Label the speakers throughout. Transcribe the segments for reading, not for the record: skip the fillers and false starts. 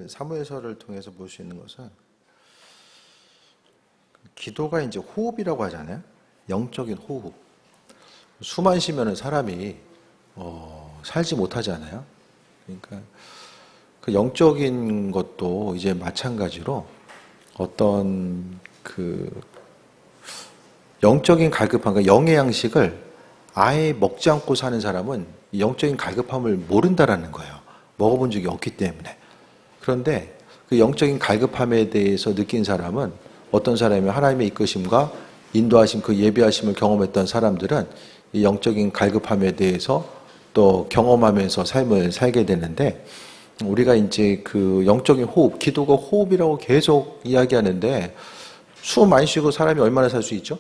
Speaker 1: 사무엘서를 통해서 볼 수 있는 것은 기도가 이제 호흡이라고 하잖아요. 영적인 호흡. 숨 안 쉬면은 사람이 살지 못하잖아요. 그러니까 그 영적인 것도 이제 마찬가지로 어떤 그 영적인 갈급함, 그러니까 영의 양식을 아예 먹지 않고 사는 사람은 영적인 갈급함을 모른다라는 거예요. 먹어본 적이 없기 때문에. 그런데 그 영적인 갈급함에 대해서 느낀 사람은 어떤 사람이 하나님의 이끄심과 인도하심, 그 예비하심을 경험했던 사람들은 이 영적인 갈급함에 대해서 또 경험하면서 삶을 살게 되는데, 우리가 이제 그 영적인 호흡, 기도가 호흡이라고 계속 이야기하는데 숨 안 쉬고 사람이 얼마나 살 수 있죠?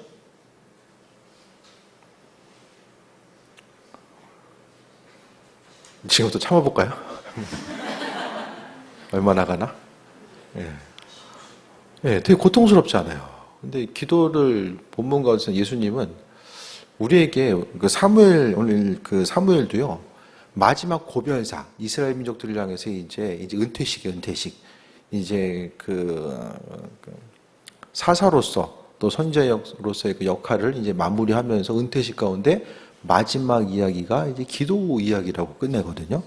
Speaker 1: 지금부터 참아볼까요? 얼마나 가나? 예. 예, 되게 고통스럽지 않아요. 근데 기도를 본문 가운데서 예수님은 우리에게 오늘 그 사무엘도요, 마지막 고별사, 이스라엘 민족들을 향해서 이제 은퇴식. 이제 사사로서 또 선지자로서의 그 역할을 이제 마무리하면서 은퇴식 가운데 마지막 이야기가 이제 기도 이야기라고 끝내거든요.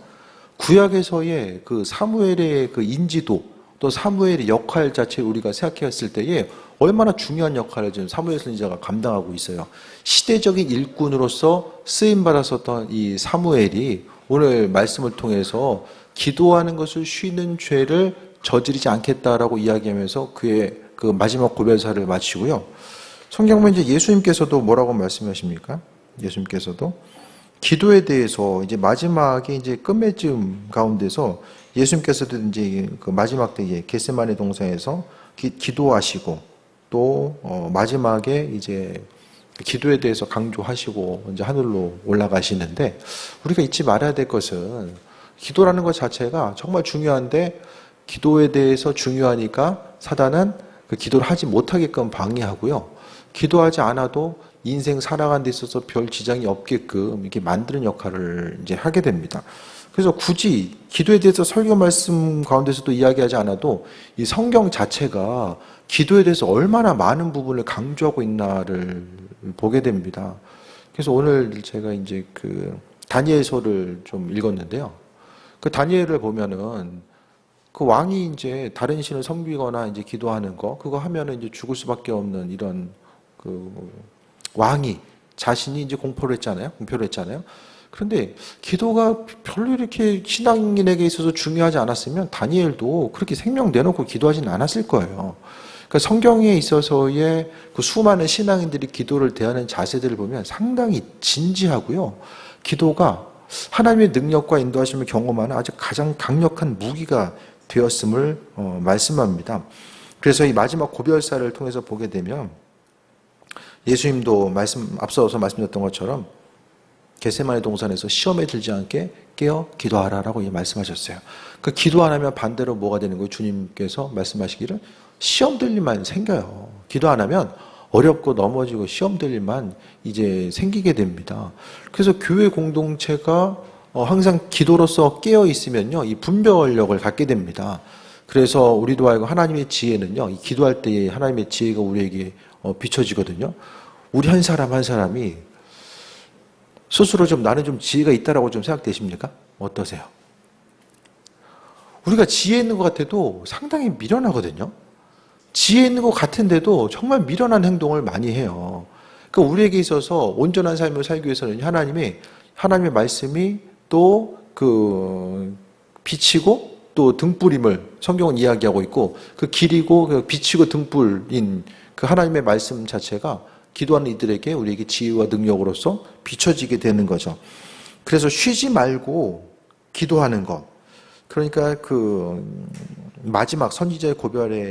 Speaker 1: 구약에서의 그 사무엘의 그 인지도, 또 사무엘의 역할 자체를 우리가 생각했을 때에 얼마나 중요한 역할을 지금 사무엘 선지자가 감당하고 있어요. 시대적인 일꾼으로서 쓰임받았었던 이 사무엘이 오늘 말씀을 통해서 기도하는 것을 쉬는 죄를 저지르지 않겠다라고 이야기하면서 그의 그 마지막 고별사를 마치고요. 성경 보면 이제 예수님께서도 뭐라고 말씀하십니까? 예수님께서도 기도에 대해서 이제 마지막에 이제 끝맺음 가운데서 예수님께서도 이제 그 마지막 때에 겟세마네 동산에서 기도하시고 또 마지막에 이제 기도에 대해서 강조하시고 이제 하늘로 올라가시는데, 우리가 잊지 말아야 될 것은 기도라는 것 자체가 정말 중요한데 기도에 대해서 중요하니까 사단은 그 기도를 하지 못하게끔 방해하고요. 기도하지 않아도 인생 살아가는 데 있어서 별 지장이 없게끔 이렇게 만드는 역할을 이제 하게 됩니다. 그래서 굳이 기도에 대해서 설교 말씀 가운데서도 이야기하지 않아도 이 성경 자체가 기도에 대해서 얼마나 많은 부분을 강조하고 있나를 보게 됩니다. 그래서 오늘 제가 이제 그 다니엘서를 좀 읽었는데요. 그 다니엘을 보면은 그 왕이 이제 다른 신을 섬기거나 이제 기도하는 거, 그거 하면은 이제 죽을 수밖에 없는 이런 그 왕이 자신이 이제 공표를 했잖아요. 그런데 기도가 별로 이렇게 신앙인에게 있어서 중요하지 않았으면 다니엘도 그렇게 생명 내놓고 기도하지는 않았을 거예요. 그러니까 성경에 있어서의 그 수많은 신앙인들이 기도를 대하는 자세들을 보면 상당히 진지하고요. 기도가 하나님의 능력과 인도하심을 경험하는 아주 가장 강력한 무기가 되었음을 말씀합니다. 그래서 이 마지막 고별사를 통해서 보게 되면 예수님도 앞서서 말씀드렸던 것처럼 겟세마네 동산에서 시험에 들지 않게 깨어 기도하라라고 말씀하셨어요. 그 기도 안 하면 반대로 뭐가 되는 거예요? 주님께서 말씀하시기를 시험 들 일만 생겨요. 기도 안 하면 어렵고 넘어지고 시험 들 일만 이제 생기게 됩니다. 그래서 교회 공동체가 항상 기도로서 깨어 있으면요, 이 분별력을 갖게 됩니다. 그래서 우리도 알고 하나님의 지혜는요, 이 기도할 때에 하나님의 지혜가 우리에게 비춰지거든요. 우리 한 사람 한 사람이 스스로 나는 좀 지혜가 있다라고 좀 생각되십니까? 어떠세요? 우리가 지혜 있는 것 같아도 상당히 미련하거든요. 지혜 있는 것 같은데도 정말 미련한 행동을 많이 해요. 그러니까 우리에게 있어서 온전한 삶을 살기 위해서는 하나님의 말씀이 또 빛이고 또 등불임을 성경은 이야기하고 있고, 그 길이고 그 빛이고 등불인 그 하나님의 말씀 자체가 기도하는 이들에게 우리에게 지혜와 능력으로서 비춰지게 되는 거죠. 그래서 쉬지 말고 기도하는 것. 그러니까 그 마지막 선지자의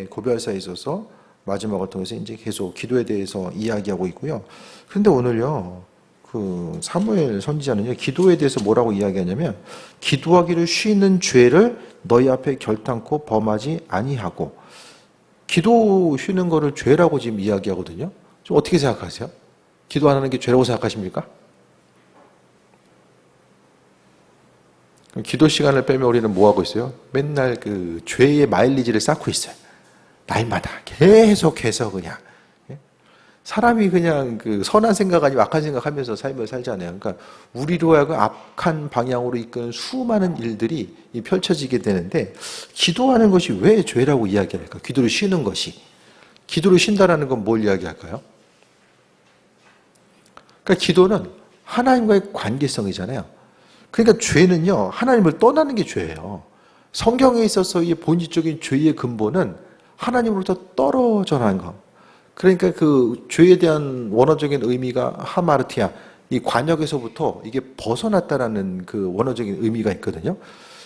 Speaker 1: 고별사에 있어서 마지막을 통해서 이제 계속 기도에 대해서 이야기하고 있고요. 그런데 오늘요, 그 사무엘 선지자는요, 기도에 대해서 뭐라고 이야기하냐면, 기도하기를 쉬는 죄를 너희 앞에 결탄코 범하지 아니하고, 기도 쉬는 거를 죄라고 지금 이야기하거든요. 좀 어떻게 생각하세요? 기도 안 하는 게 죄라고 생각하십니까? 기도 시간을 빼면 우리는 뭐 하고 있어요? 맨날 그 죄의 마일리지를 쌓고 있어요. 날마다 계속해서 그냥 사람이 그냥 그 선한 생각 아니면 악한 생각하면서 삶을 살잖아요. 그러니까 우리로 하여금 악한 방향으로 이끄는 수많은 일들이 펼쳐지게 되는데 기도하는 것이 왜 죄라고 이야기할까? 기도를 쉬는 것이. 기도를 쉰다라는 건 뭘 이야기할까요? 그러니까 기도는 하나님과의 관계성이잖아요. 그러니까 죄는요, 하나님을 떠나는 게 죄예요. 성경에 있어서 이 본질적인 죄의 근본은 하나님으로부터 떨어져 나간 거. 그러니까 그 죄에 대한 원어적인 의미가 하마르티아, 이 관역에서부터 이게 벗어났다라는 그 원어적인 의미가 있거든요.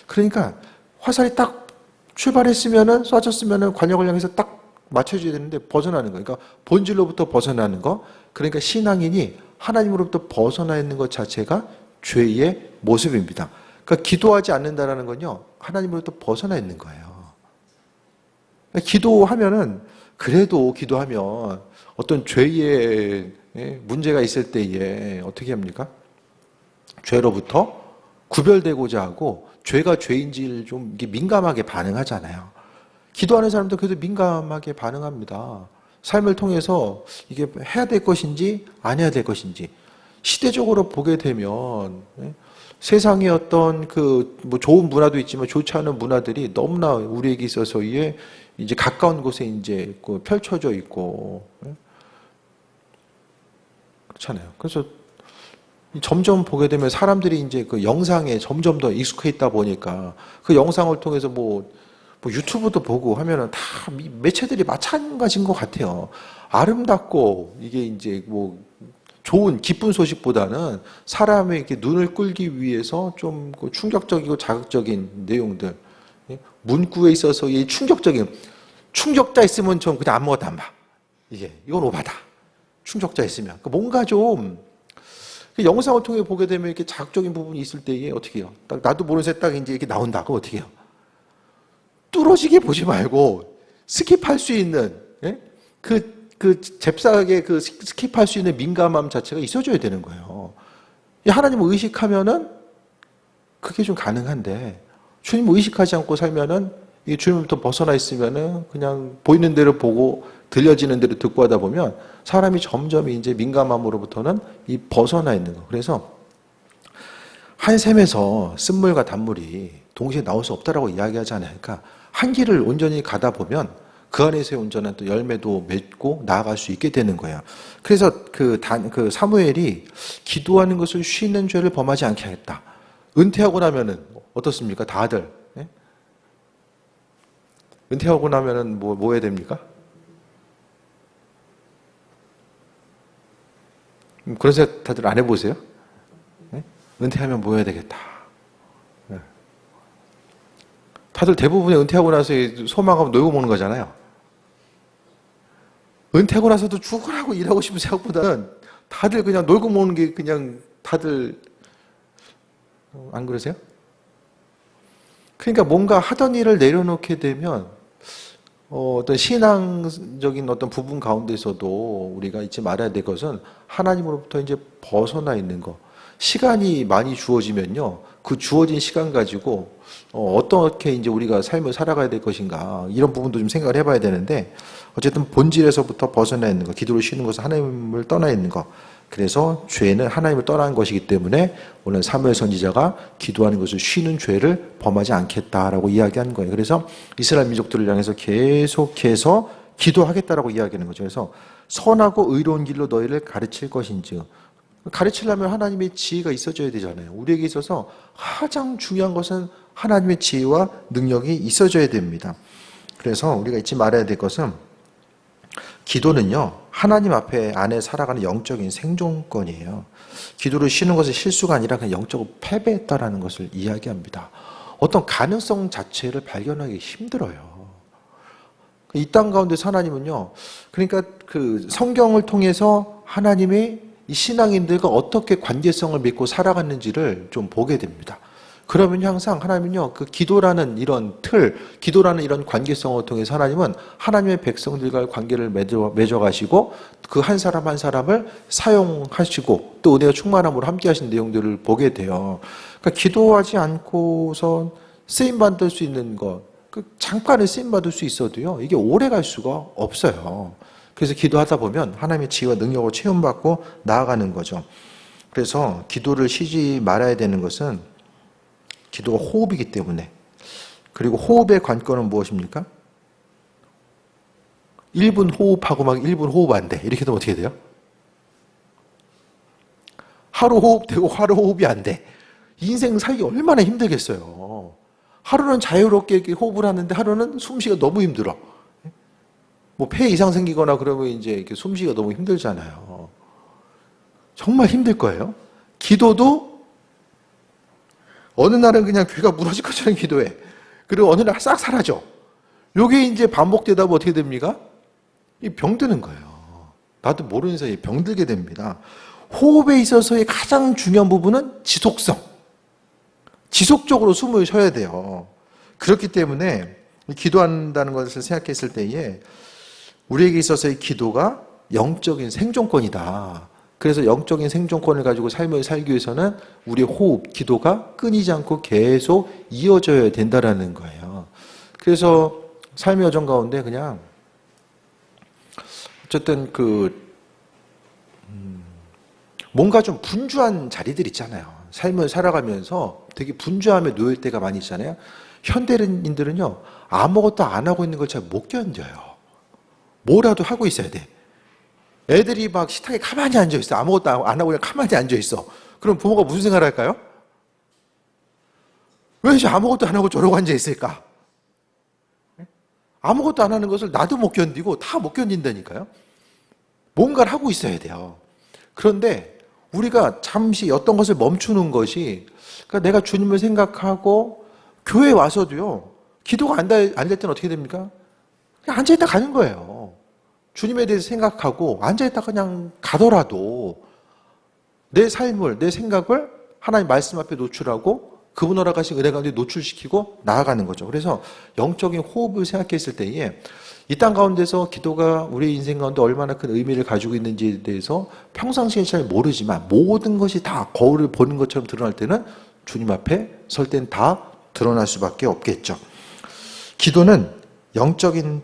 Speaker 1: 그러니까 화살이 딱 출발했으면은 쏴졌으면은 관역을 향해서 딱 맞춰줘야 되는데 벗어나는 거. 그러니까 본질로부터 벗어나는 거. 그러니까 신앙인이 하나님으로부터 벗어나 있는 것 자체가 죄의 모습입니다. 그러니까 기도하지 않는다라는 건요, 하나님으로부터 벗어나 있는 거예요. 그러니까 기도하면은 그래도 기도하면 어떤 죄의 문제가 있을 때에 어떻게 합니까? 죄로부터 구별되고자 하고 죄가 죄인지를 좀 이게 민감하게 반응하잖아요. 기도하는 사람도 그래도 민감하게 반응합니다. 삶을 통해서 이게 해야 될 것인지 안 해야 될 것인지 시대적으로 보게 되면 세상의 어떤 그 뭐 좋은 문화도 있지만 좋지 않은 문화들이 너무나 우리에게 있어서 이제 가까운 곳에 이제 펼쳐져 있고 그렇잖아요. 그래서 점점 보게 되면 사람들이 이제 그 영상에 점점 더 익숙해 있다 보니까 그 영상을 통해서 뭐 유튜브도 보고 하면은 다 매체들이 마찬가지인 것 같아요. 아름답고 이게 이제 뭐 좋은 기쁜 소식보다는 사람의 이렇게 눈을 끌기 위해서 좀 충격적이고 자극적인 내용들. 문구에 있어서 이 충격자 있으면 좀 그냥 아무것도 안 봐. 이건 오바다. 충격자 있으면. 뭔가 좀 영상을 통해 보게 되면 이렇게 자극적인 부분이 있을 때에 어떻게 해요? 딱 나도 모르는 새에 딱 이제 이렇게 나온다. 그럼 어떻게 해요? 뚫어지게 보지 말고 스킵할 수 있는 그 잽싸게 그 스킵할 수 있는 민감함 자체가 있어줘야 되는 거예요. 하나님을 의식하면은 그게 좀 가능한데 주님을 의식하지 않고 살면은 이 주님부터 벗어나 있으면은 그냥 보이는 대로 보고 들려지는 대로 듣고 하다 보면 사람이 점점 이제 민감함으로부터는 이 벗어나 있는 거. 그래서 한 샘에서 쓴물과 단물이 동시에 나올 수 없다라고 이야기하잖아요. 그러니까 한 길을 온전히 가다 보면 그 안에서의 온전한 또 열매도 맺고 나아갈 수 있게 되는 거예요. 그래서 그 사무엘이 기도하는 것을 쉬는 죄를 범하지 않게 하겠다. 은퇴하고 나면은 어떻습니까? 다들 은퇴하고 나면은 뭐 해야 됩니까? 그런 생각 다들 안 해보세요? 은퇴하면 뭐 해야 되겠다. 다들 대부분의 은퇴하고 나서 소망하면 놀고 먹는 거잖아요. 은퇴하고 나서도 죽으라고 일하고 싶은 생각보다는 다들 그냥 놀고 먹는 게 그냥 다들 안 그러세요? 그러니까 뭔가 하던 일을 내려놓게 되면 어떤 신앙적인 어떤 부분 가운데서도 우리가 잊지 말아야 될 것은 하나님으로부터 이제 벗어나 있는 거. 시간이 많이 주어지면요, 그 주어진 시간 가지고 어떻게 이제 우리가 삶을 살아가야 될 것인가 이런 부분도 좀 생각을 해봐야 되는데 어쨌든 본질에서부터 벗어나 있는 거, 기도를 쉬는 것은 하나님을 떠나 있는 거. 그래서 죄는 하나님을 떠나는 것이기 때문에 오늘 사무엘 선지자가 기도하는 것을 쉬는 죄를 범하지 않겠다라고 이야기한 거예요. 그래서 이스라엘 민족들을 향해서 계속해서 기도하겠다라고 이야기하는 거죠. 그래서 선하고 의로운 길로 너희를 가르칠 것인지, 가르치려면 하나님의 지혜가 있어져야 되잖아요. 우리에게 있어서 가장 중요한 것은 하나님의 지혜와 능력이 있어져야 됩니다. 그래서 우리가 잊지 말아야 될 것은 기도는요, 하나님 앞에 안에 살아가는 영적인 생존권이에요. 기도를 쉬는 것은 실수가 아니라 그냥 영적으로 패배했다라는 것을 이야기합니다. 어떤 가능성 자체를 발견하기 힘들어요. 이 땅 가운데서 하나님은요, 그러니까 그 성경을 통해서 하나님의 이 신앙인들과 어떻게 관계성을 맺고 살아갔는지를 좀 보게 됩니다. 그러면 항상 하나님은요, 그 기도라는 이런 틀, 기도라는 이런 관계성을 통해서 하나님은 하나님의 백성들과의 관계를 맺어가시고 그 한 사람 한 사람을 사용하시고 또 은혜와 충만함으로 함께 하신 내용들을 보게 돼요. 그러니까 기도하지 않고선 쓰임받을 수 있는 것, 그 잠깐의 쓰임받을 수 있어도요, 이게 오래 갈 수가 없어요. 그래서 기도하다 보면 하나님의 지혜와 능력으로 체험받고 나아가는 거죠. 그래서 기도를 쉬지 말아야 되는 것은 기도가 호흡이기 때문에. 그리고 호흡의 관건은 무엇입니까? 1분 호흡하고 막 1분 호흡 안 돼. 이렇게 되면 어떻게 돼요? 하루 호흡되고 하루 호흡이 안 돼. 인생 살기 얼마나 힘들겠어요. 하루는 자유롭게 이렇게 호흡을 하는데 하루는 숨쉬기가 너무 힘들어. 뭐 폐 이상 생기거나 그러면 이제 이렇게 숨쉬기가 너무 힘들잖아요. 정말 힘들 거예요. 기도도 어느 날은 그냥 귀가 무너질 것처럼 기도해. 그리고 어느 날 싹 사라져. 요게 이제 반복되다 보면 어떻게 됩니까? 이 병드는 거예요. 나도 모르는 사이에 병들게 됩니다. 호흡에 있어서의 가장 중요한 부분은 지속성. 지속적으로 숨을 쉬어야 돼요. 그렇기 때문에 기도한다는 것을 생각했을 때에 우리에게 있어서의 기도가 영적인 생존권이다. 그래서 영적인 생존권을 가지고 삶을 살기 위해서는 우리의 호흡, 기도가 끊이지 않고 계속 이어져야 된다라는 거예요. 그래서 삶의 여정 가운데 그냥 어쨌든 뭔가 좀 분주한 자리들 있잖아요. 삶을 살아가면서 되게 분주함에 놓일 때가 많이 있잖아요. 현대인들은요, 아무것도 안 하고 있는 걸 잘 못 견뎌요. 뭐라도 하고 있어야 돼. 애들이 막 식탁에 가만히 앉아있어. 아무것도 안 하고 그냥 가만히 앉아있어. 그럼 부모가 무슨 생각을 할까요? 왜 아무것도 안 하고 저러고 앉아있을까? 아무것도 안 하는 것을 나도 못 견디고 다 못 견딘다니까요. 뭔가를 하고 있어야 돼요. 그런데 우리가 잠시 어떤 것을 멈추는 것이, 그러니까 내가 주님을 생각하고 교회에 와서도요, 기도가 안 될 때는 어떻게 됩니까? 그냥 앉아있다 가는 거예요. 주님에 대해서 생각하고 앉아있다 그냥 가더라도 내 삶을, 내 생각을 하나님 말씀 앞에 노출하고 그분 허락하신 은혜 가운데 노출시키고 나아가는 거죠. 그래서 영적인 호흡을 생각했을 때에 이 땅 가운데서 기도가 우리 인생 가운데 얼마나 큰 의미를 가지고 있는지에 대해서 평상시에 잘 모르지만 모든 것이 다 거울을 보는 것처럼 드러날 때는 주님 앞에 설 때는 다 드러날 수밖에 없겠죠. 기도는 영적인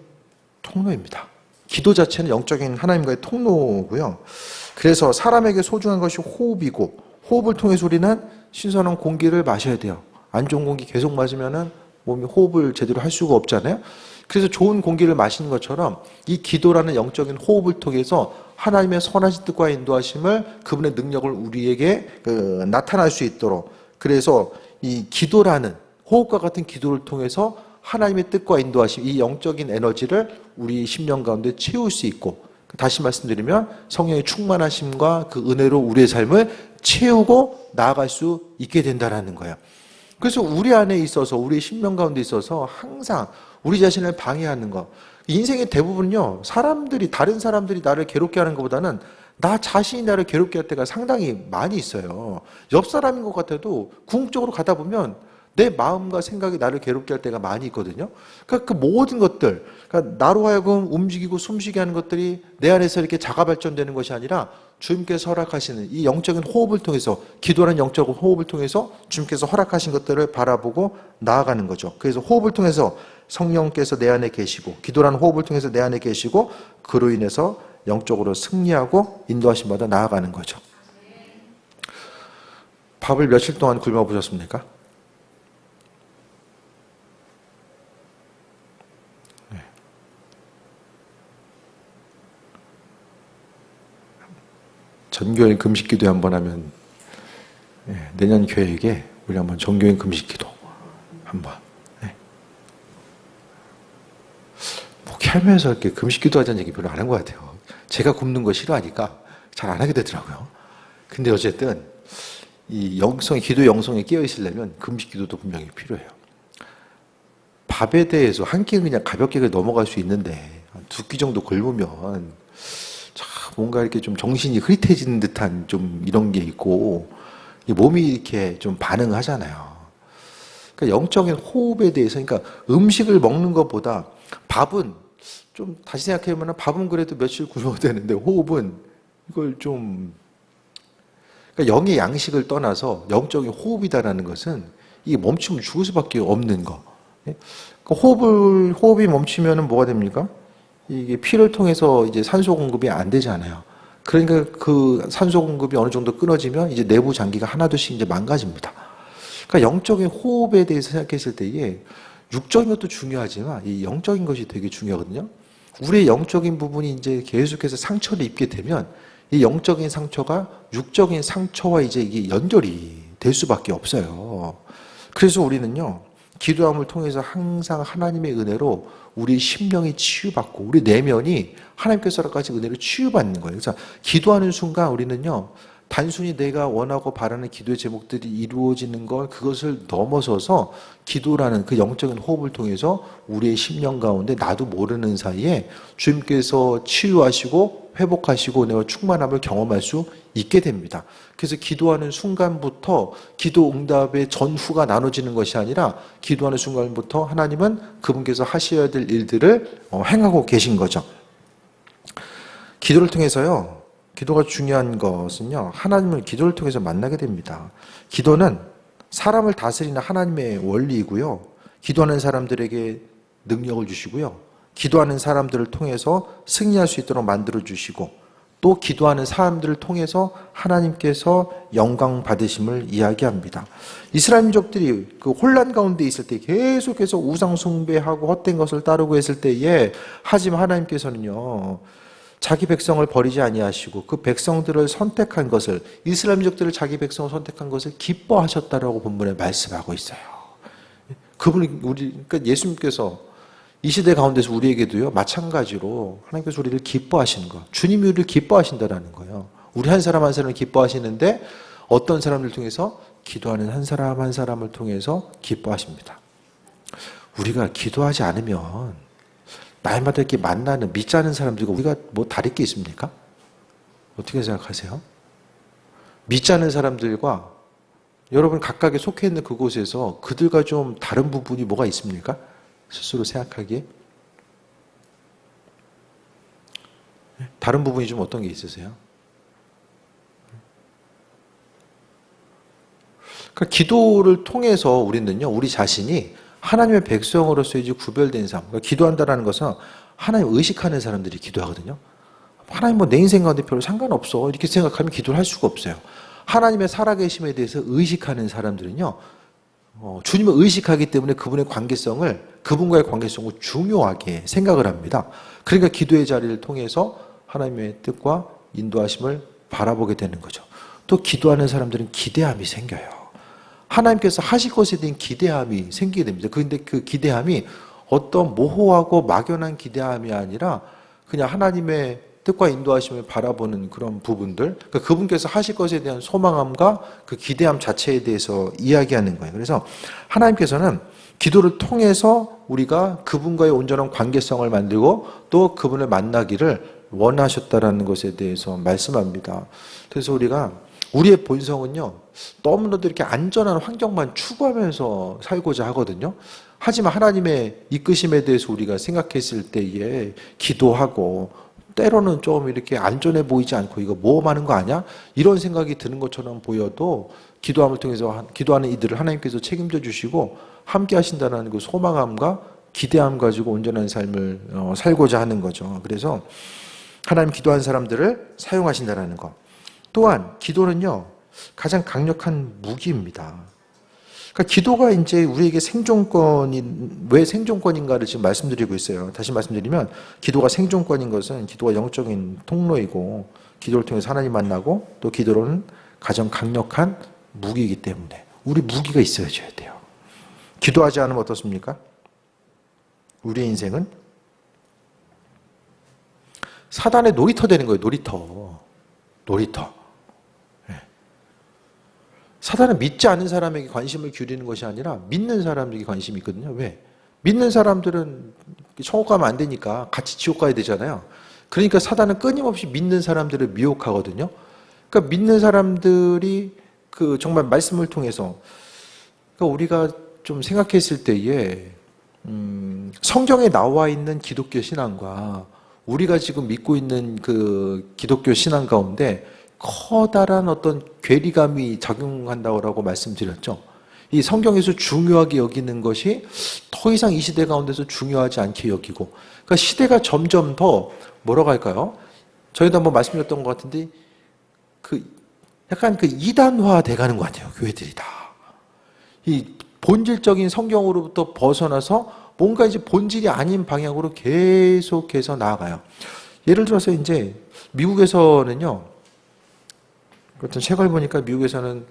Speaker 1: 통로입니다. 기도 자체는 영적인 하나님과의 통로고요. 그래서 사람에게 소중한 것이 호흡이고 호흡을 통해서 우리는 신선한 공기를 마셔야 돼요. 안 좋은 공기 계속 마시면은 몸이 호흡을 제대로 할 수가 없잖아요. 그래서 좋은 공기를 마시는 것처럼 이 기도라는 영적인 호흡을 통해서 하나님의 선하신 뜻과 인도하심을 그분의 능력을 우리에게 나타날 수 있도록, 그래서 이 기도라는 호흡과 같은 기도를 통해서 하나님의 뜻과 인도하심, 이 영적인 에너지를 우리 심령 가운데 채울 수 있고, 다시 말씀드리면 성령의 충만하심과 그 은혜로 우리의 삶을 채우고 나아갈 수 있게 된다는 거예요. 그래서 우리 안에 있어서, 우리 심령 가운데 있어서 항상 우리 자신을 방해하는 것, 인생의 대부분요, 다른 사람들이 나를 괴롭게 하는 것보다는 나 자신이 나를 괴롭게 할 때가 상당히 많이 있어요. 옆 사람인 것 같아도 궁극적으로 가다 보면 내 마음과 생각이 나를 괴롭게 할 때가 많이 있거든요. 그러니까 그 모든 것들, 그러니까 나로 하여금 움직이고 숨쉬게 하는 것들이 내 안에서 이렇게 자가 발전되는 것이 아니라 주님께서 허락하시는 이 영적인 호흡을 통해서, 기도라는 영적인 호흡을 통해서 주님께서 허락하신 것들을 바라보고 나아가는 거죠. 그래서 호흡을 통해서 성령께서 내 안에 계시고, 기도라는 호흡을 통해서 내 안에 계시고, 그로 인해서 영적으로 승리하고 인도하심 받아 나아가는 거죠. 밥을 며칠 동안 굶어 보셨습니까? 전교인 금식기도 한번 하면, 내년 계획에 우리 한번 전교인 금식기도 한번. 목회하면서 이렇게 금식기도 하자는 얘기 별로 안 한 것 같아요. 제가 굶는 거 싫어하니까 잘 안 하게 되더라고요. 근데 어쨌든 이 기도 영성에 깨어 있으려면 금식기도도 분명히 필요해요. 밥에 대해서 한 끼 그냥 가볍게 넘어갈 수 있는데 두 끼 정도 굶으면 뭔가 이렇게 좀 정신이 흐릿해지는 듯한 좀 이런 게 있고, 몸이 이렇게 좀 반응하잖아요. 그러니까 영적인 호흡에 대해서, 그러니까 음식을 먹는 것보다 밥은 좀 다시 생각해보면 밥은 그래도 며칠 굶어야 되는데 호흡은 이걸 좀, 그러니까 영의 양식을 떠나서 영적인 호흡이다라는 것은 이게 멈추면 죽을 수밖에 없는 거. 그러니까 호흡이 멈추면은 뭐가 됩니까? 이게 피를 통해서 이제 산소 공급이 안 되잖아요. 그러니까 그 산소 공급이 어느 정도 끊어지면 이제 내부 장기가 하나둘씩 이제 망가집니다. 그러니까 영적인 호흡에 대해서 생각했을 때에 육적인 것도 중요하지만 이 영적인 것이 되게 중요하거든요. 우리의 영적인 부분이 이제 계속해서 상처를 입게 되면 이 영적인 상처가 육적인 상처와 이제 이게 연결이 될 수밖에 없어요. 그래서 우리는요, 기도함을 통해서 항상 하나님의 은혜로 우리 심령이 치유받고 우리 내면이 하나님께서까지 은혜를 치유받는 거예요. 그래서 기도하는 순간 우리는요, 단순히 내가 원하고 바라는 기도의 제목들이 이루어지는 걸 그것을 넘어서서 기도라는 그 영적인 호흡을 통해서 우리의 심령 가운데 나도 모르는 사이에 주님께서 치유하시고 회복하시고 내가 충만함을 경험할 수 있게 됩니다. 그래서 기도하는 순간부터 기도 응답의 전후가 나눠지는 것이 아니라 기도하는 순간부터 하나님은 그분께서 하셔야 될 일들을 행하고 계신 거죠. 기도를 통해서요, 기도가 중요한 것은요, 하나님을 기도를 통해서 만나게 됩니다. 기도는 사람을 다스리는 하나님의 원리이고요, 기도하는 사람들에게 능력을 주시고요, 기도하는 사람들을 통해서 승리할 수 있도록 만들어주시고, 또 기도하는 사람들을 통해서 하나님께서 영광 받으심을 이야기합니다. 이스라엘 민족들이 그 혼란 가운데 있을 때 계속해서 우상 숭배하고 헛된 것을 따르고 했을 때에, 하지만 하나님께서는요, 자기 백성을 버리지 아니하시고 그 백성들을 선택한 것을, 이스라엘 민족들을 자기 백성을 선택한 것을 기뻐하셨다라고 본문에 말씀하고 있어요. 그분이 그러니까 예수님께서 이 시대 가운데서 우리에게도요, 마찬가지로 하나님께서 우리를 기뻐하시는 거, 주님이 우리를 기뻐하신다라는 거예요. 우리 한 사람 한 사람을 기뻐하시는데 어떤 사람을 통해서? 기도하는 한 사람 한 사람을 통해서 기뻐하십니다. 우리가 기도하지 않으면 날마다 이렇게 만나는 믿지 않은 사람들과 우리가 뭐 다를 게 있습니까? 어떻게 생각하세요? 믿지 않는 사람들과 여러분 각각에 속해 있는 그곳에서 그들과 좀 다른 부분이 뭐가 있습니까? 스스로 생각하기에 다른 부분이 좀 어떤 게 있으세요? 그러니까 기도를 통해서 우리는요, 우리 자신이 하나님의 백성으로서 이제 구별된 삶, 그러니까 기도한다는 것은 하나님 의식하는 사람들이 기도하거든요. 하나님 뭐 내 인생 가운데 별로 상관없어 이렇게 생각하면 기도를 할 수가 없어요. 하나님의 살아계심에 대해서 의식하는 사람들은요, 주님을 의식하기 때문에 그분과의 관계성을 중요하게 생각을 합니다. 그러니까 기도의 자리를 통해서 하나님의 뜻과 인도하심을 바라보게 되는 거죠. 또 기도하는 사람들은 기대함이 생겨요. 하나님께서 하실 것에 대한 기대함이 생기게 됩니다. 그런데 그 기대함이 어떤 모호하고 막연한 기대함이 아니라 그냥 하나님의 뜻과 인도하심을 바라보는 그런 부분들, 그러니까 그분께서 하실 것에 대한 소망함과 그 기대함 자체에 대해서 이야기하는 거예요. 그래서 하나님께서는 기도를 통해서 우리가 그분과의 온전한 관계성을 만들고 또 그분을 만나기를 원하셨다라는 것에 대해서 말씀합니다. 그래서 우리의 본성은요, 너무나도 이렇게 안전한 환경만 추구하면서 살고자 하거든요. 하지만 하나님의 이끄심에 대해서 우리가 생각했을 때에 기도하고 때로는 좀 이렇게 안전해 보이지 않고 이거 모험하는 거 아니야? 이런 생각이 드는 것처럼 보여도 기도함을 통해서 기도하는 이들을 하나님께서 책임져 주시고 함께 하신다는 그 소망함과 기대함 가지고 온전한 삶을 살고자 하는 거죠. 그래서 하나님 기도하는 사람들을 사용하신다는 것. 또한 기도는요, 가장 강력한 무기입니다. 그러니까 기도가 이제 우리에게 왜 생존권인가를 지금 말씀드리고 있어요. 다시 말씀드리면 기도가 생존권인 것은 기도가 영적인 통로이고 기도를 통해서 하나님 만나고 또 기도로는 가장 강력한 무기이기 때문에 우리 무기가 있어야줘야 돼요. 기도하지 않으면 어떻습니까? 우리의 인생은 사단의 놀이터 되는 거예요. 놀이터. 사단은 믿지 않는 사람에게 관심을 기울이는 것이 아니라 믿는 사람에게 관심이 있거든요. 왜? 믿는 사람들은 천국 가면 안 되니까 같이 지옥 가야 되잖아요. 그러니까 사단은 끊임없이 믿는 사람들을 미혹하거든요. 그러니까 믿는 사람들이 정말 말씀을 통해서, 그러니까 우리가 좀 생각했을 때에 성경에 나와 있는 기독교 신앙과 우리가 지금 믿고 있는 그 기독교 신앙 가운데 커다란 어떤 괴리감이 작용한다고 말씀드렸죠. 이 성경에서 중요하게 여기는 것이 더 이상 이 시대 가운데서 중요하지 않게 여기고, 그러니까 시대가 점점 더 뭐라고 할까요? 저희도 한번 말씀드렸던 것 같은데 그 약간 그 이단화 돼가는 것 같아요. 교회들이 다. 이 본질적인 성경으로부터 벗어나서 뭔가 이제 본질이 아닌 방향으로 계속해서 나아가요. 예를 들어서 이제 미국에서는요, 어떤 책을 보니까 미국에서는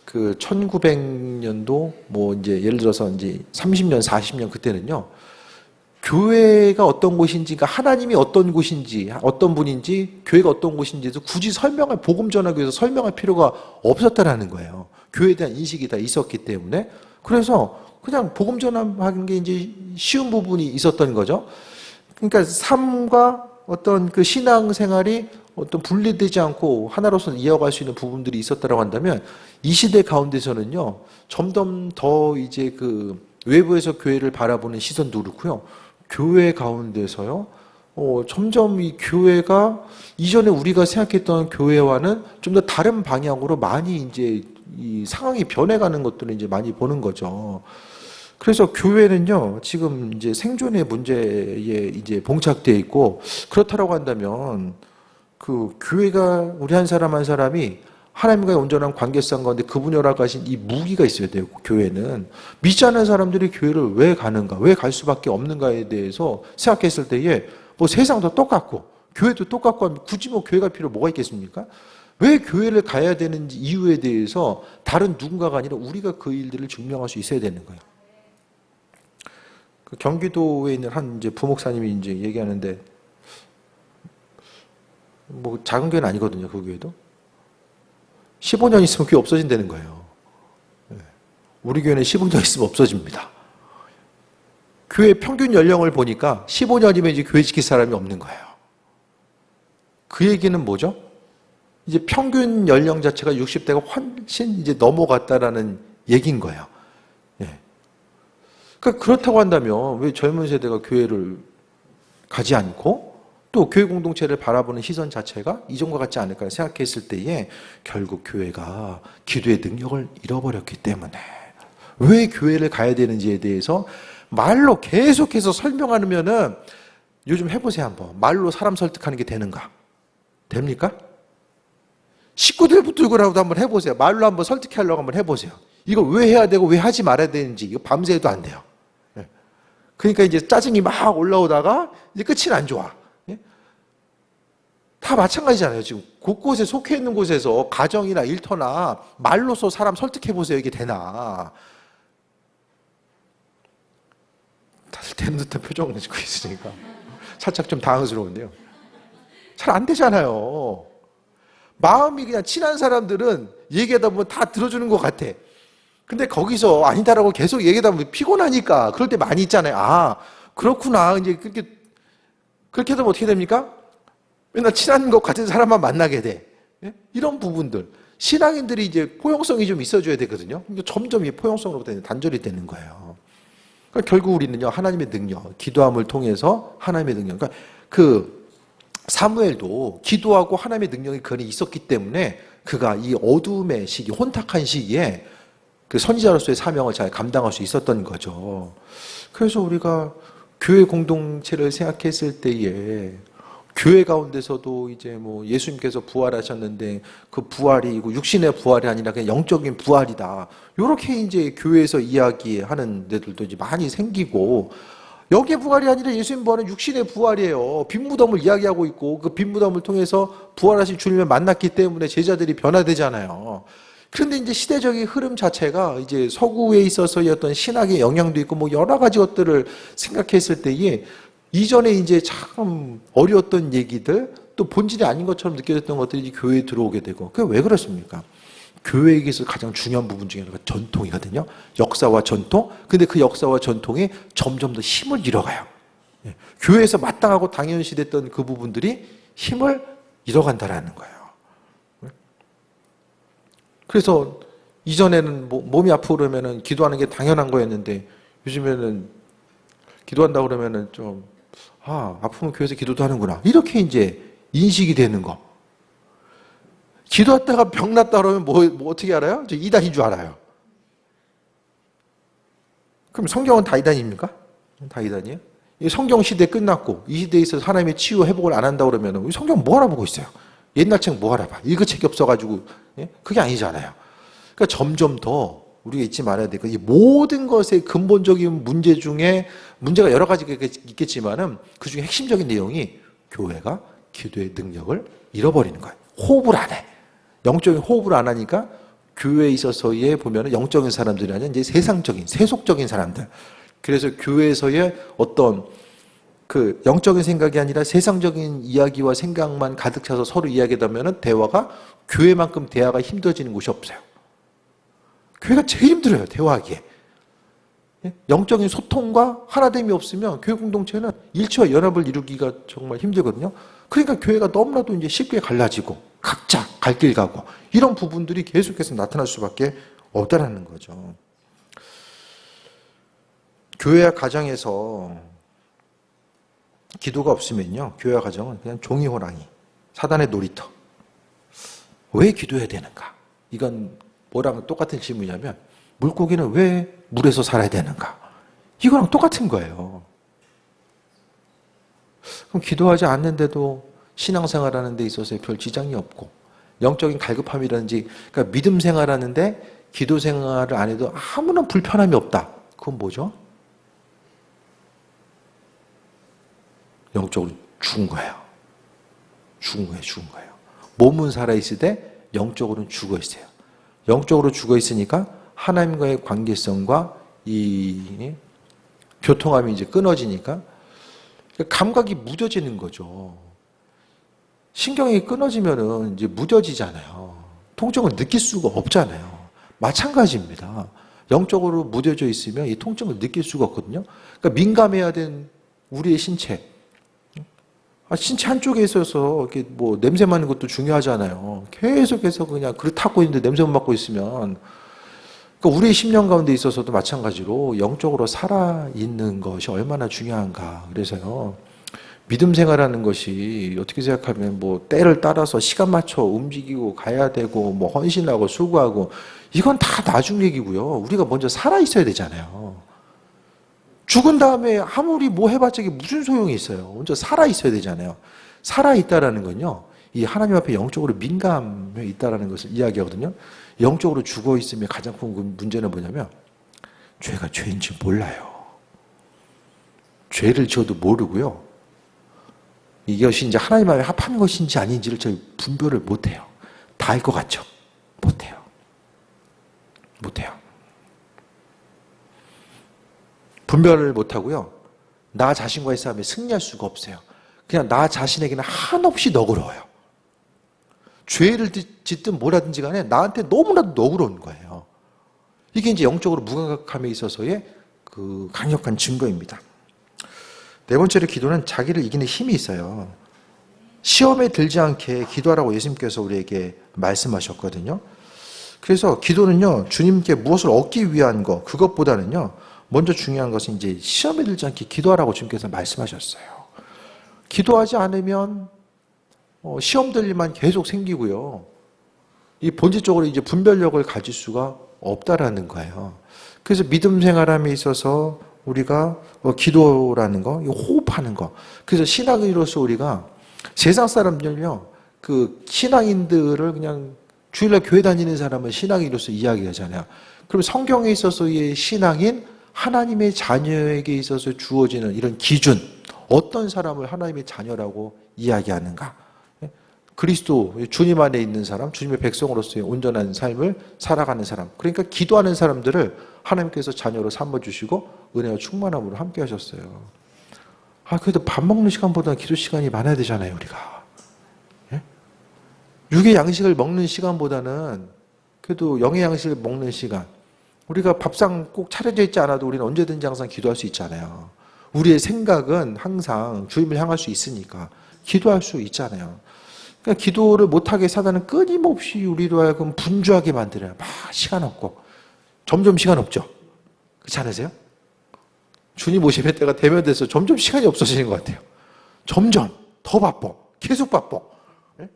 Speaker 1: 그 1900년도 뭐 이제 예를 들어서 이제 30년, 40년 그때는요, 교회가 어떤 곳인지, 그러니까 하나님이 어떤 곳인지, 어떤 분인지, 교회가 어떤 곳인지도 굳이 복음 전하기 위해서 설명할 필요가 없었다라는 거예요. 교회에 대한 인식이 다 있었기 때문에. 그래서 그냥 복음 전하는 게 이제 쉬운 부분이 있었던 거죠. 그러니까 삶과 어떤 그 신앙 생활이 어떤 분리되지 않고 하나로서 이어갈 수 있는 부분들이 있었다라고 한다면, 이 시대 가운데서는요, 점점 더 이제 그 외부에서 교회를 바라보는 시선도 그렇고요, 교회 가운데서요, 점점 이 교회가 이전에 우리가 생각했던 교회와는 좀 더 다른 방향으로 많이 이제 이 상황이 변해가는 것들을 이제 많이 보는 거죠. 그래서 교회는요, 지금 이제 생존의 문제에 이제 봉착되어 있고, 그렇다라고 한다면, 그 교회가 우리 한 사람 한 사람이 하나님과의 온전한 관계성 가운데 그분이 허락하신 이 무기가 있어야 되고, 교회는 믿지 않는 사람들이 교회를 왜 가는가, 왜 갈 수밖에 없는가에 대해서 생각했을 때에 뭐 세상도 똑같고 교회도 똑같고 하면 굳이 뭐 교회 갈 필요 뭐가 있겠습니까? 왜 교회를 가야 되는지 이유에 대해서 다른 누군가가 아니라 우리가 그 일들을 증명할 수 있어야 되는 거예요. 그 경기도에 있는 한 이제 부목사님이 이제 얘기하는데, 뭐 작은 교회는 아니거든요, 그 교회도. 15년 있으면 교회 없어진다는 거예요. 우리 교회는 15년 있으면 없어집니다. 교회 평균 연령을 보니까 15년이면 이제 교회 지킬 사람이 없는 거예요. 그 얘기는 뭐죠? 이제 평균 연령 자체가 60대가 훨씬 이제 넘어갔다라는 얘기인 거예요. 그러니까 그렇다고 한다면 왜 젊은 세대가 교회를 가지 않고 또 교회 공동체를 바라보는 시선 자체가 이전과 같지 않을까 생각했을 때에 결국 교회가 기도의 능력을 잃어버렸기 때문에, 왜 교회를 가야 되는지에 대해서 말로 계속해서 설명하면은, 요즘 해보세요 한번. 말로 사람 설득하는 게 되는가? 됩니까? 식구들 붙들고라도 한번 해보세요. 말로 한번 설득하려고 한번 해보세요. 이걸 왜 해야 되고 왜 하지 말아야 되는지 이거 밤새 해도 안 돼요. 그러니까 이제 짜증이 막 올라오다가 이제 끝이 안 좋아. 다 마찬가지잖아요. 지금 곳곳에 속해 있는 곳에서 가정이나 일터나 말로서 사람 설득해 보세요. 이게 되나? 다들 되는 듯한 표정을 짓고 있으니까 살짝 좀 당황스러운데요. 잘 안 되잖아요. 마음이 그냥 친한 사람들은 얘기하다 보면 다 들어주는 것 같아. 근데 거기서 아니다라고 계속 얘기하다 보면 피곤하니까 그럴 때 많이 있잖아요. 아, 그렇구나. 이제 그렇게 되면 어떻게 됩니까? 맨날 친한 것 같은 사람만 만나게 돼. 이런 부분들. 신앙인들이 이제 포용성이 좀 있어줘야 되거든요. 근데 점점 이 포용성으로부터 단절이 되는 거예요. 그러니까 결국 우리는요, 하나님의 능력, 기도함을 통해서 하나님의 능력. 그러니까 그 사무엘도 기도하고 하나님의 능력이 그 안에 있었기 때문에 그가 이 어둠의 시기, 혼탁한 시기에 그 선지자로서의 사명을 잘 감당할 수 있었던 거죠. 그래서 우리가 교회 공동체를 생각했을 때에 교회 가운데서도 이제 뭐 예수님께서 부활하셨는데 그 부활이 육신의 부활이 아니라 그냥 영적인 부활이다. 이렇게 이제 교회에서 이야기하는 데들도 이제 많이 생기고, 여기에 부활이 아니라 예수님 부활은 육신의 부활이에요. 빈무덤을 이야기하고 있고, 그 빈무덤을 통해서 부활하신 주님을 만났기 때문에 제자들이 변화되잖아요. 그런데 이제 시대적인 흐름 자체가 이제 서구에 있어서의 어떤 신학의 영향도 있고 뭐 여러 가지 것들을 생각했을 때에 이전에 이제 참 어려웠던 얘기들, 또 본질이 아닌 것처럼 느껴졌던 것들이 이제 교회에 들어오게 되고, 그게 왜 그렇습니까? 교회에게서 가장 중요한 부분 중에 하나가 전통이거든요. 역사와 전통. 근데 그 역사와 전통이 점점 더 힘을 잃어가요. 교회에서 마땅하고 당연시됐던 그 부분들이 힘을 잃어간다라는 거예요. 그래서 이전에는 몸이 아프고 그러면은 기도하는 게 당연한 거였는데 요즘에는 기도한다 그러면은 좀, 아프면 교회에서 기도도 하는구나. 이렇게 이제 인식이 되는 거. 기도했다가 병 났다 그러면 뭐 어떻게 알아요? 저 이단인 줄 알아요. 그럼 성경은 다 이단입니까? 다 이단이에요? 이 성경 시대 끝났고 이 시대에 있어서 하나님의 치유 회복을 안 한다 그러면 성경 뭐 알아보고 있어요? 옛날 책 뭐 알아봐? 읽을 책이 없어가지고. 예? 그게 아니잖아요. 그러니까 점점 더 우리가 잊지 말아야 돼. 이 모든 것의 근본적인 문제 중에 문제가 여러 가지가 있겠지만은 그 중에 핵심적인 내용이 교회가 기도의 능력을 잃어버리는 거예요. 호흡을 안 해. 영적인 호흡을 안 하니까 교회에 있어서의 보면은 영적인 사람들이 아니라 이제 세상적인, 세속적인 사람들. 그래서 교회에서의 어떤 그 영적인 생각이 아니라 세상적인 이야기와 생각만 가득 차서 서로 이야기하다 보면은 대화가 교회만큼 대화가 힘들어지는 곳이 없어요. 교회가 제일 힘들어요, 대화하기에. 영적인 소통과 하나됨이 없으면 교회 공동체는 일치와 연합을 이루기가 정말 힘들거든요. 그러니까 교회가 너무나도 이제 쉽게 갈라지고 각자 갈 길 가고 이런 부분들이 계속해서 나타날 수밖에 없다라는 거죠. 교회와 가정에서 기도가 없으면요, 교회와 가정은 그냥 종이 호랑이, 사단의 놀이터. 왜 기도해야 되는가? 이건 뭐랑 똑같은 질문이냐면 물고기는 왜 물에서 살아야 되는가? 이거랑 똑같은 거예요. 그럼 기도하지 않는데도 신앙생활하는 데 있어서 별 지장이 없고 영적인 갈급함이라든지 그러니까 믿음 생활하는데 기도 생활을 안 해도 아무런 불편함이 없다. 그건 뭐죠? 영적으로 죽은 거예요. 죽은 거예요. 몸은 살아있을 때 영적으로는 죽어 있어요. 영적으로 죽어 있으니까 하나님과의 관계성과 이 교통함이 이제 끊어지니까 감각이 무뎌지는 거죠. 신경이 끊어지면은 이제 무뎌지잖아요. 통증을 느낄 수가 없잖아요. 마찬가지입니다. 영적으로 무뎌져 있으면 이 통증을 느낄 수가 없거든요. 그러니까 민감해야 된 우리의 신체. 신체 한쪽에 있어서 이렇게 뭐 냄새 맡는 것도 중요하잖아요. 계속해서 그냥 그릇 닦고 있는데 냄새만 맡고 있으면 그러니까 우리의 심령 가운데 있어서도 마찬가지로 영적으로 살아있는 것이 얼마나 중요한가. 그래서요. 믿음 생활하는 것이 어떻게 생각하면 뭐 때를 따라서 시간 맞춰 움직이고 가야 되고 뭐 헌신하고 수고하고 이건 다 나중 얘기고요. 우리가 먼저 살아있어야 되잖아요. 죽은 다음에 아무리 뭐 해봤자 이게 무슨 소용이 있어요. 먼저 살아있어야 되잖아요. 살아있다라는 건요. 이 하나님 앞에 영적으로 민감해 있다라는 것을 이야기하거든요. 영적으로 죽어 있으면 가장 큰 문제는 뭐냐면 죄가 죄인지 몰라요. 죄를 지어도 모르고요. 이것이 이제 하나님 앞에 합한 것인지 아닌지를 저희 분별을 못해요. 다 알 것 같죠? 못해요. 분별을 못하고요. 나 자신과의 싸움에 승리할 수가 없어요. 그냥 나 자신에게는 한없이 너그러워요. 죄를 짓든 뭐라든지 간에 나한테 너무나도 너그러운 거예요. 이게 이제 영적으로 무감각함에 있어서의 그 강력한 증거입니다. 네 번째로 기도는 자기를 이기는 힘이 있어요. 시험에 들지 않게 기도하라고 예수님께서 우리에게 말씀하셨거든요. 그래서 기도는요, 주님께 무엇을 얻기 위한 거, 그것보다는요, 먼저 중요한 것은 이제 시험에 들지 않게 기도하라고 주님께서 말씀하셨어요. 기도하지 않으면 시험들 일만 계속 생기고요. 이 본질적으로 이제 분별력을 가질 수가 없다라는 거예요. 그래서 믿음 생활함에 있어서 우리가 기도라는 거, 호흡하는 거. 그래서 신앙인으로서 우리가 세상 사람들요, 그 신앙인들을 그냥 주일날 교회 다니는 사람은 신앙인으로서 이야기하잖아요. 그럼 성경에 있어서의 신앙인, 하나님의 자녀에게 있어서 주어지는 이런 기준, 어떤 사람을 하나님의 자녀라고 이야기하는가? 그리스도, 주님 안에 있는 사람, 주님의 백성으로서의 온전한 삶을 살아가는 사람. 그러니까 기도하는 사람들을 하나님께서 자녀로 삼아주시고 은혜와 충만함으로 함께 하셨어요. 그래도 밥 먹는 시간보다 기도 시간이 많아야 되잖아요, 우리가. 예? 육의 양식을 먹는 시간보다는 그래도 영의 양식을 먹는 시간. 우리가 밥상 꼭 차려져 있지 않아도 우리는 언제든지 항상 기도할 수 있잖아요. 우리의 생각은 항상 주님을 향할 수 있으니까 기도할 수 있잖아요. 그러니까 기도를 못하게 사단은 끊임없이 우리로 하여금 분주하게 만들어요. 막 시간 없고. 점점 시간 없죠. 그렇지 않으세요? 주님 오실 때가 되면 돼서 점점 시간이 없어지는 것 같아요. 점점 더 바빠. 계속 바빠. 네?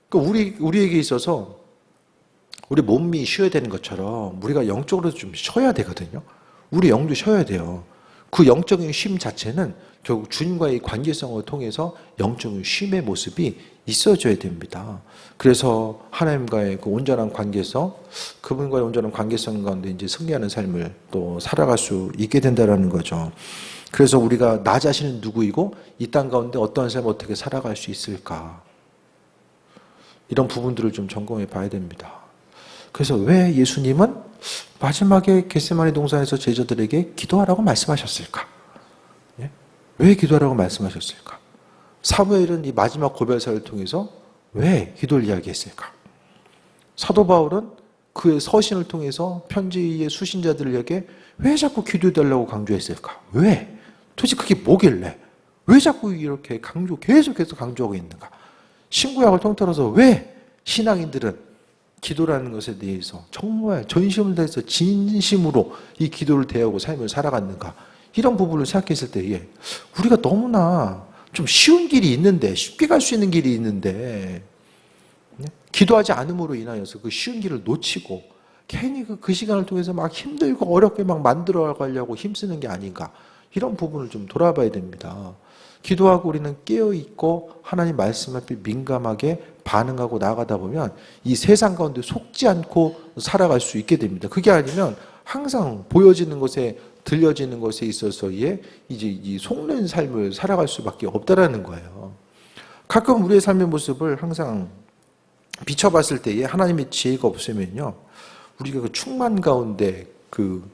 Speaker 1: 그러니까 우리에게 있어서 우리 몸이 쉬어야 되는 것처럼 우리가 영적으로 좀 쉬어야 되거든요. 우리 영도 쉬어야 돼요. 그 영적인 쉼 자체는 결국 주님과의 관계성을 통해서 영적인 쉼의 모습이 있어져야 됩니다. 그래서 하나님과의 그 온전한 관계성, 그분과의 온전한 관계성 가운데 이제 승리하는 삶을 또 살아갈 수 있게 된다는 거죠. 그래서 우리가 나 자신은 누구이고 이 땅 가운데 어떠한 삶을 어떻게 살아갈 수 있을까? 이런 부분들을 좀 점검해 봐야 됩니다. 그래서 왜 예수님은 마지막에 겟세마네 동산에서 제자들에게 기도하라고 말씀하셨을까? 예? 왜 기도하라고 말씀하셨을까? 사무엘은 이 마지막 고별사를 통해서 왜 기도를 이야기했을까? 사도 바울은 그의 서신을 통해서 편지의 수신자들에게 왜 자꾸 기도해달라고 강조했을까? 왜? 도대체 그게 뭐길래? 왜 자꾸 이렇게 계속해서 강조하고 있는가? 신구약을 통틀어서 왜 신앙인들은 기도라는 것에 대해서 정말 전심을 다해서 진심으로 이 기도를 대하고 삶을 살아갔는가? 이런 부분을 생각했을 때에 우리가 너무나 좀 쉬운 길이 있는데, 쉽게 갈 수 있는 길이 있는데 기도하지 않음으로 인하여서 그 쉬운 길을 놓치고 괜히 그 시간을 통해서 막 힘들고 어렵게 막 만들어 가려고 힘쓰는 게 아닌가? 이런 부분을 좀 돌아봐야 됩니다. 기도하고 우리는 깨어있고 하나님 말씀 앞에 민감하게 반응하고 나아가다 보면 이 세상 가운데 속지 않고 살아갈 수 있게 됩니다. 그게 아니면 항상 보여지는 것에 들려지는 것에 있어서의 이제 이 속는 삶을 살아갈 수밖에 없다라는 거예요. 가끔 우리의 삶의 모습을 항상 비춰봤을 때에 하나님의 지혜가 없으면요, 우리가 그 충만 가운데 그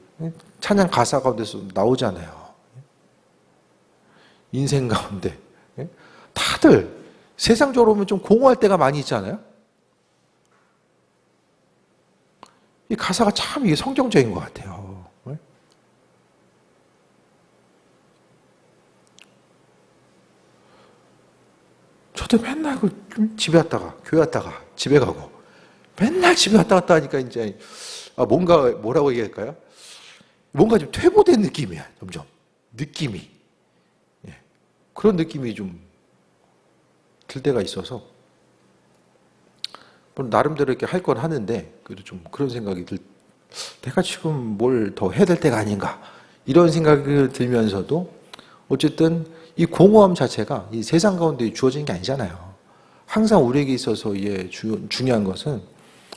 Speaker 1: 찬양 가사 가운데서 나오잖아요. 인생 가운데 다들 세상적으로 보면 좀 공허할 때가 많이 있잖아요. 이 가사가 참 이게 성경적인 것 같아요. 저도 맨날 집에 왔다가 교회 왔다가 집에 가고 맨날 집에 왔다 갔다 하니까 이제 뭔가 뭐라고 얘기할까요? 뭔가 좀 퇴보된 느낌이야. 점점 느낌이. 그런 느낌이 좀 들 때가 있어서 나름대로 이렇게 할 건 하는데 그래도 좀 그런 생각이 내가 지금 뭘 더 해야 될 때가 아닌가 이런 생각이 들면서도 어쨌든 이 공허함 자체가 이 세상 가운데 주어지는 게 아니잖아요. 항상 우리에게 있어서 중요한 것은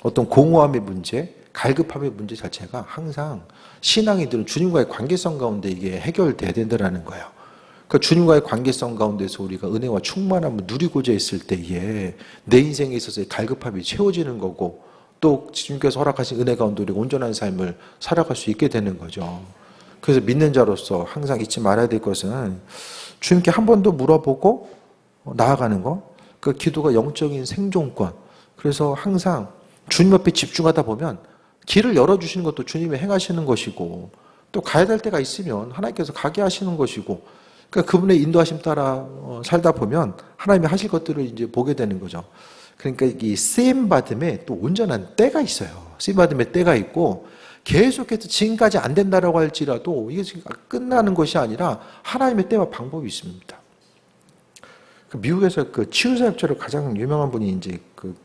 Speaker 1: 어떤 공허함의 문제, 갈급함의 문제 자체가 항상 신앙인들은 주님과의 관계성 가운데 이게 해결돼야 된다는 거예요. 그러니까 주님과의 관계성 가운데서 우리가 은혜와 충만함을 누리고자 했을 때에 내 인생에 있어서의 갈급함이 채워지는 거고 또 주님께서 허락하신 은혜 가운데 우리가 온전한 삶을 살아갈 수 있게 되는 거죠. 그래서 믿는 자로서 항상 잊지 말아야 될 것은 주님께 한 번 더 물어보고 나아가는 것. 그 기도가 영적인 생존권. 그래서 항상 주님 앞에 집중하다 보면 길을 열어주시는 것도 주님이 행하시는 것이고 또 가야 될 때가 있으면 하나님께서 가게 하시는 것이고 그러니까 그분의 인도하심 따라 살다 보면 하나님이 하실 것들을 이제 보게 되는 거죠. 그러니까 이 쓰임 받음에 또 온전한 때가 있어요. 쓰임 받음의 때가 있고 계속해서 지금까지 안 된다라고 할지라도 이게 지금 끝나는 것이 아니라 하나님의 때와 방법이 있습니다. 미국에서 그 치유사역자로 가장 유명한 분이 이제 그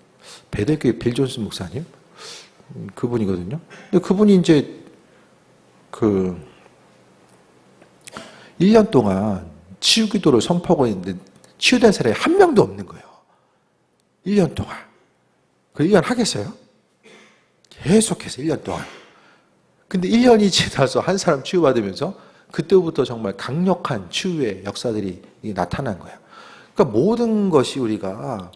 Speaker 1: 베델교회 빌 존스 목사님 그분이거든요. 근데 그분이 이제 그 1년 동안 치유기도를 선포하고 있는데 치유된 사람이 한 명도 없는 거예요. 1년 동안. 그 1년 하겠어요? 계속해서 1년 동안. 근데 1년이 지나서 한 사람 치유받으면서 그때부터 정말 강력한 치유의 역사들이 나타난 거예요. 그러니까 모든 것이 우리가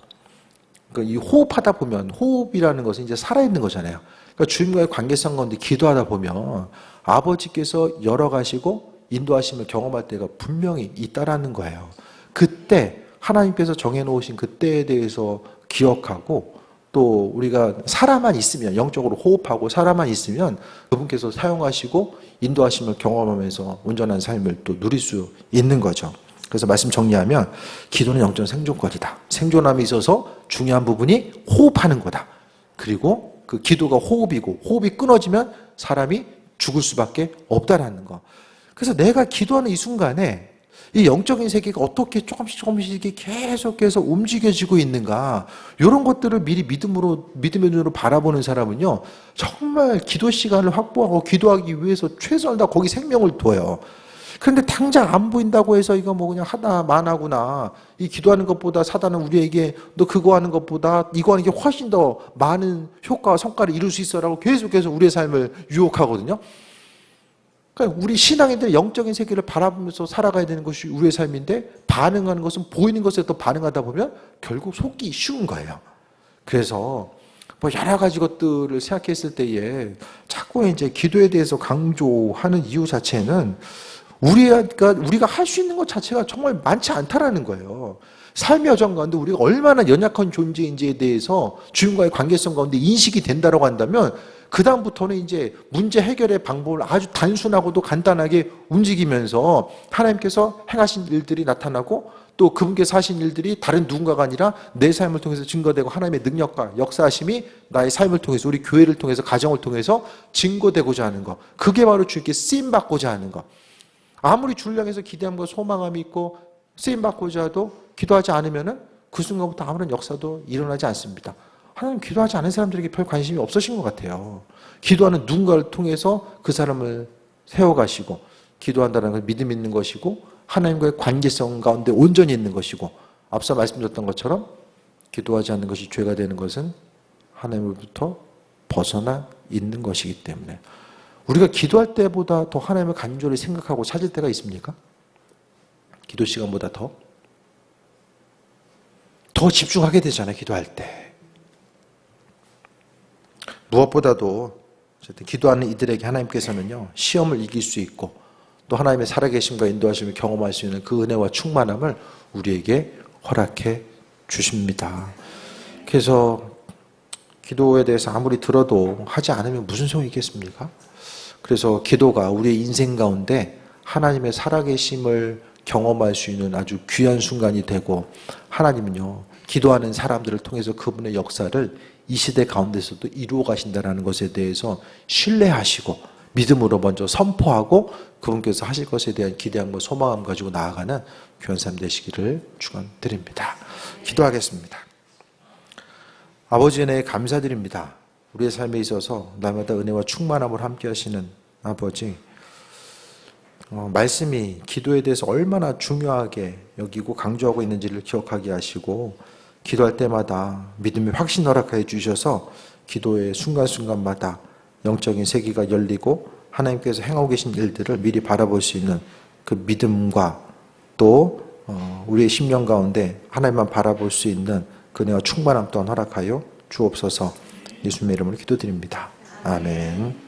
Speaker 1: 이 호흡하다 보면 호흡이라는 것은 이제 살아있는 거잖아요. 그러니까 주님과의 관계성 가운데 기도하다 보면 아버지께서 열어가시고 인도하심을 경험할 때가 분명히 있다라는 거예요. 그때 하나님께서 정해놓으신 그때에 대해서 기억하고 또 우리가 살아만 있으면 영적으로 호흡하고 살아만 있으면 그분께서 사용하시고 인도하심을 경험하면서 온전한 삶을 또 누릴 수 있는 거죠. 그래서 말씀 정리하면 기도는 영적 생존권이다. 생존함에 있어서 중요한 부분이 호흡하는 거다. 그리고 그 기도가 호흡이고 호흡이 끊어지면 사람이 죽을 수밖에 없다라는 거. 그래서 내가 기도하는 이 순간에 이 영적인 세계가 어떻게 조금씩 이렇게 계속해서 움직여지고 있는가, 이런 것들을 미리 믿음의 눈으로 바라보는 사람은요, 정말 기도 시간을 확보하고 기도하기 위해서 최선을 다 거기 생명을 둬요. 그런데 당장 안 보인다고 해서 이거 뭐 그냥 하다만 하구나, 이 기도하는 것보다 사단은 우리에게 너 그거 하는 것보다 이거 하는 게 훨씬 더 많은 효과와 성과를 이룰 수 있어라고 계속해서 우리의 삶을 유혹하거든요. 그러니까 우리 신앙인들의 영적인 세계를 바라보면서 살아가야 되는 것이 우리의 삶인데, 반응하는 것은 보이는 것에 또 반응하다 보면 결국 속기 쉬운 거예요. 그래서 뭐 여러 가지 것들을 생각했을 때에 자꾸 이제 기도에 대해서 강조하는 이유 자체는 우리가 할 수 있는 것 자체가 정말 많지 않다라는 거예요. 삶의 여정 가운데 우리가 얼마나 연약한 존재인지에 대해서 주님과의 관계성 가운데 인식이 된다라고 한다면, 그 다음부터는 이제 문제 해결의 방법을 아주 단순하고도 간단하게 움직이면서 하나님께서 행하신 일들이 나타나고, 또 그분께서 하신 일들이 다른 누군가가 아니라 내 삶을 통해서 증거되고, 하나님의 능력과 역사하심이 나의 삶을 통해서, 우리 교회를 통해서, 가정을 통해서 증거되고자 하는 것, 그게 바로 주님께 쓰임받고자 하는 것. 아무리 주를 향해서 기대함과 소망함이 있고 쓰임받고자 해도 기도하지 않으면 그 순간부터 아무런 역사도 일어나지 않습니다. 하나님 기도하지 않은 사람들에게 별 관심이 없으신 것 같아요. 기도하는 누군가를 통해서 그 사람을 세워가시고, 기도한다는 건 믿음 있는 것이고 하나님과의 관계성 가운데 온전히 있는 것이고, 앞서 말씀드렸던 것처럼 기도하지 않는 것이 죄가 되는 것은 하나님으로부터 벗어나 있는 것이기 때문에, 우리가 기도할 때보다 더 하나님을 간절히 생각하고 찾을 때가 있습니까? 기도 시간보다 더 집중하게 되잖아요, 기도할 때. 무엇보다도 어쨌든 기도하는 이들에게 하나님께서는요, 시험을 이길 수 있고 또 하나님의 살아계심과 인도하심을 경험할 수 있는 그 은혜와 충만함을 우리에게 허락해 주십니다. 그래서 기도에 대해서 아무리 들어도 하지 않으면 무슨 소용이 있겠습니까? 그래서 기도가 우리의 인생 가운데 하나님의 살아계심을 경험할 수 있는 아주 귀한 순간이 되고, 하나님은요, 기도하는 사람들을 통해서 그분의 역사를 이 시대 가운데서도 이루어 가신다는 것에 대해서 신뢰하시고 믿음으로 먼저 선포하고 그분께서 하실 것에 대한 기대함과 소망함 가지고 나아가는 귀한 삶 되시기를 축원드립니다. 기도하겠습니다. 아버지 은혜에 감사드립니다. 우리의 삶에 있어서 날마다 은혜와 충만함을 함께 하시는 아버지, 말씀이 기도에 대해서 얼마나 중요하게 여기고 강조하고 있는지를 기억하게 하시고, 기도할 때마다 믿음의 확신 허락하여 주셔서 기도의 순간순간마다 영적인 세계가 열리고 하나님께서 행하고 계신 일들을 미리 바라볼 수 있는 그 믿음과, 또 우리의 심령 가운데 하나님만 바라볼 수 있는 그 은혜와 충만함 또한 허락하여 주옵소서. 예수님의 이름으로 기도드립니다. 아멘.